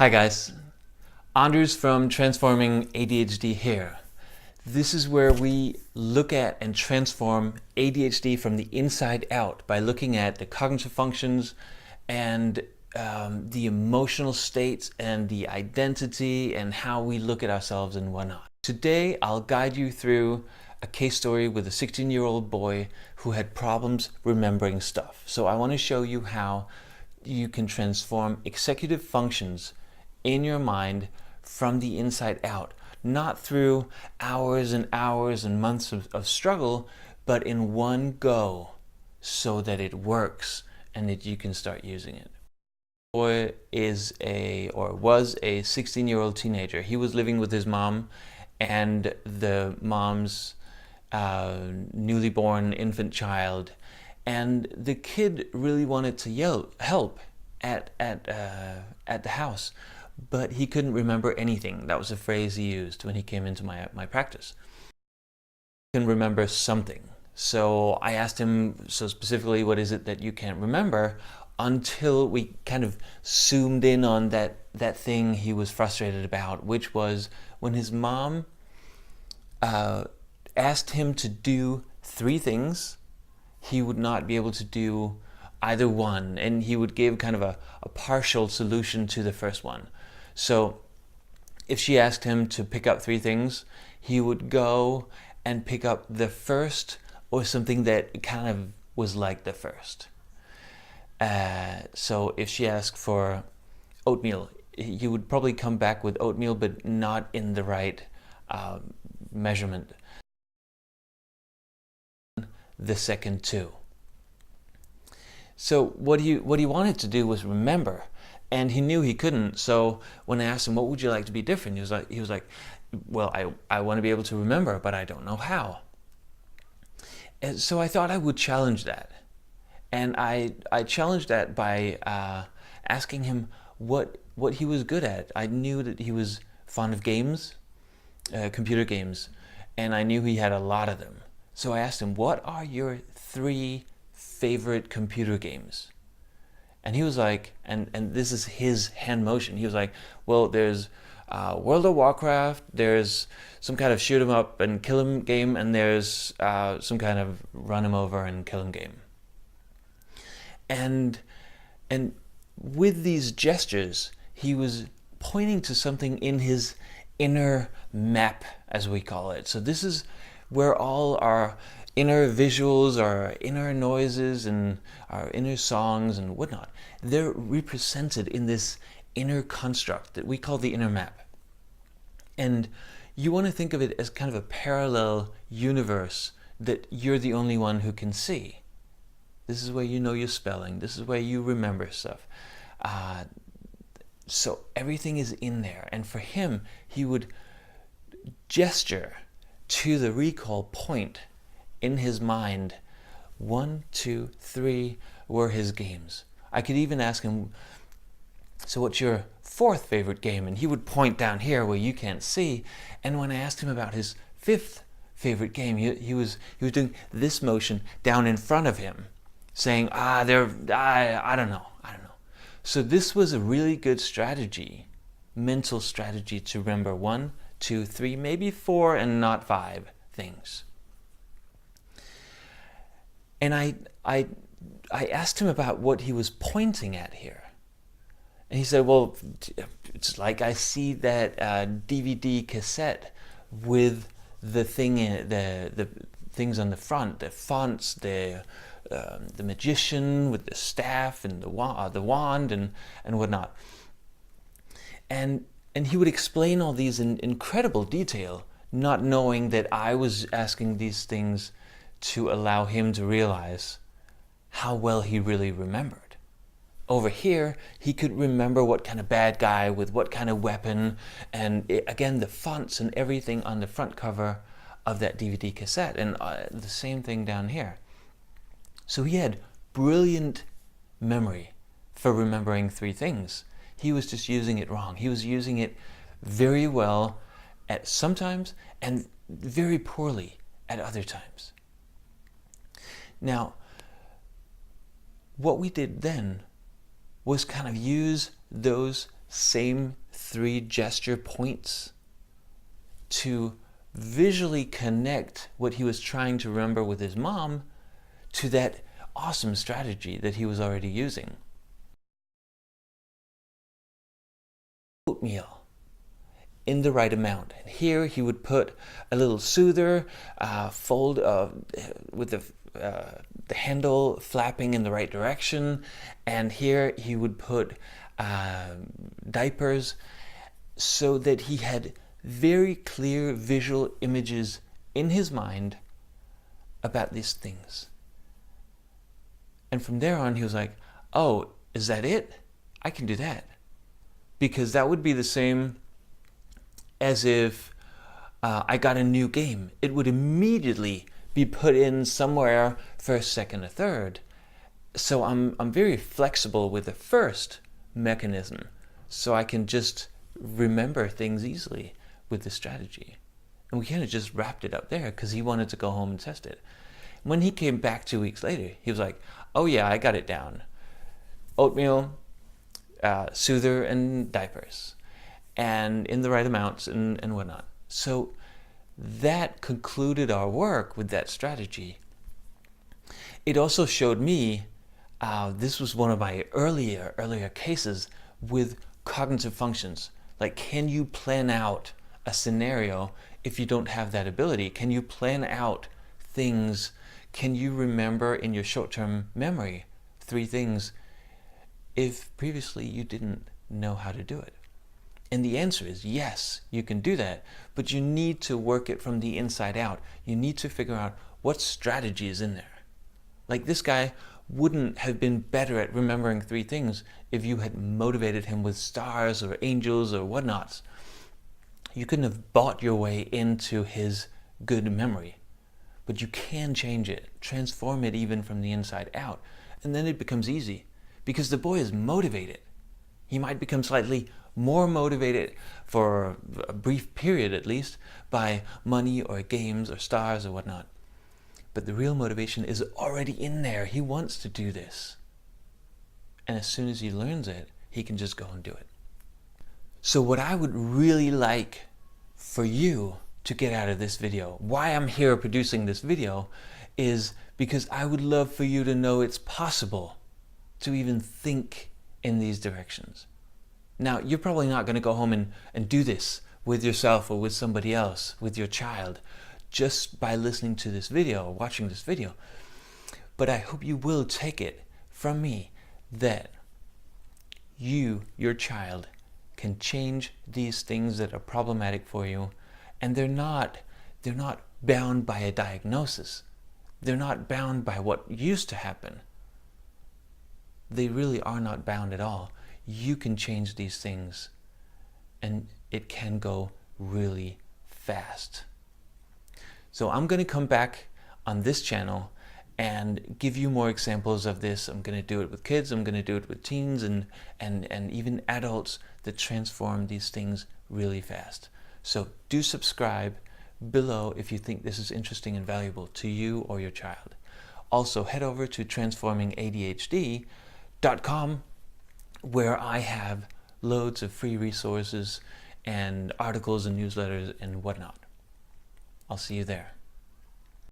Hi guys, Anders from Transforming ADHD here. This is where we look at and transform ADHD from the inside out by looking at the cognitive functions and the emotional states and the identity and how we look at ourselves and whatnot. Today I'll guide you through a case story with a 16-year-old boy who had problems remembering stuff. So I want to show you how you can transform executive functions in your mind from the inside out, not through hours and hours and months of struggle, but in one go so that it works and that you can start using it. The boy was a 16-year-old teenager. He was living with his mom and the mom's newly born infant child, and the kid really wanted to help at the house, but he couldn't remember anything. That was a phrase he used when he came into my practice. He can remember something. So I asked him, so specifically, what is it that you can't remember? Until we kind of zoomed in on that thing he was frustrated about, which was when his mom asked him to do 3 things, he would not be able to do either one, and he would give kind of a partial solution to the first one. So if she asked him to pick up 3 things, he would go and pick up the first or something that kind of was like the first. So if she asked for oatmeal, he would probably come back with oatmeal, but not in the right measurement. The second 2. So what he wanted to do was remember, and he knew he couldn't. So when I asked him, what would you like to be different? He was like, well, I want to be able to remember, but I don't know how. And so I thought I would challenge that. And I challenged that by asking him what he was good at. I knew that he was fond of games, computer games, and I knew he had a lot of them. So I asked him, what are your 3 favorite computer games? And he was like, and this is his hand motion, he was like, well, there's World of Warcraft, there's some kind of shoot 'em up and kill 'em game, and there's some kind of run 'em over and kill 'em game. And with these gestures, he was pointing to something in his inner map, as we call it. So this is where all our inner visuals, our inner noises, and our inner songs and whatnot, they're represented in this inner construct that we call the inner map. And you want to think of it as kind of a parallel universe that you're the only one who can see. This is where you know your spelling. This is where you remember stuff. So everything is in there. And for him, he would gesture to the recall point in his mind. 1, 2, 3 were his games. I could even ask him, so what's your 4th favorite game? And he would point down here where you can't see. And when I asked him about his 5th favorite game, he was doing this motion down in front of him, saying, I don't know. So this was a really good strategy, mental strategy, to remember 1, 2, 3, maybe 4, and not 5 things. And I asked him about what he was pointing at here. And he said, well, it's like I see that DVD cassette with the things on the front, the fonts, the magician with the staff and the wand and whatnot. And he would explain all these in incredible detail, not knowing that I was asking these things to allow him to realize how well he really remembered. Over here, he could remember what kind of bad guy with what kind of weapon, and again, the fonts and everything on the front cover of that DVD cassette, and the same thing down here. So he had brilliant memory for remembering 3 things. He was just using it wrong. He was using it very well at sometimes and very poorly at other times. Now, what we did then was kind of use those same 3 gesture points to visually connect what he was trying to remember with his mom to that awesome strategy that he was already using. Oatmeal in the right amount. And here he would put a little soother, fold with the handle flapping in the right direction, and here he would put diapers, so that he had very clear visual images in his mind about these things. And from there on, he was like, oh, is that it? I can do that. Because that would be the same as if I got a new game. It would immediately be put in somewhere first, second, or third. So I'm very flexible with the first mechanism, so I can just remember things easily with the strategy. And we kind of just wrapped it up there because he wanted to go home and test it. When he came back 2 weeks later, he was like, oh yeah, I got it down. Oatmeal, soother, and diapers, and in the right amounts and whatnot. So that concluded our work with that strategy. It also showed me, this was one of my earlier cases with cognitive functions. Like, can you plan out a scenario if you don't have that ability? Can you plan out things? Can you remember in your short-term memory 3 things if previously you didn't know how to do it? And the answer is yes, you can do that, but you need to work it from the inside out. You need to figure out what strategy is in there. Like, this guy wouldn't have been better at remembering 3 things if you had motivated him with stars or angels or whatnots. You couldn't have bought your way into his good memory. But you can change it, transform it even from the inside out, and then it becomes easy because the boy is motivated. He might become slightly more motivated for a brief period at least by money or games or stars or whatnot. But the real motivation is already in there. He wants to do this. And as soon as he learns it, he can just go and do it. So what I would really like for you to get out of this video, why I'm here producing this video, is because I would love for you to know it's possible to even think in these directions. Now, you're probably not going to go home and do this with yourself or with somebody else, with your child, just by listening to this video or watching this video. But I hope you will take it from me that you, your child, can change these things that are problematic for you, and they're not bound by a diagnosis. They're not bound by what used to happen. They really are not bound at all. You can change these things, and it can go really fast. So I'm going to come back on this channel and give you more examples of this. I'm going to do it with kids, I'm going to do it with teens and even adults that transform these things really fast. So do subscribe below if you think this is interesting and valuable to you or your child. Also, head over to transformingadhd.com, where I have loads of free resources and articles and newsletters and whatnot. I'll see you there.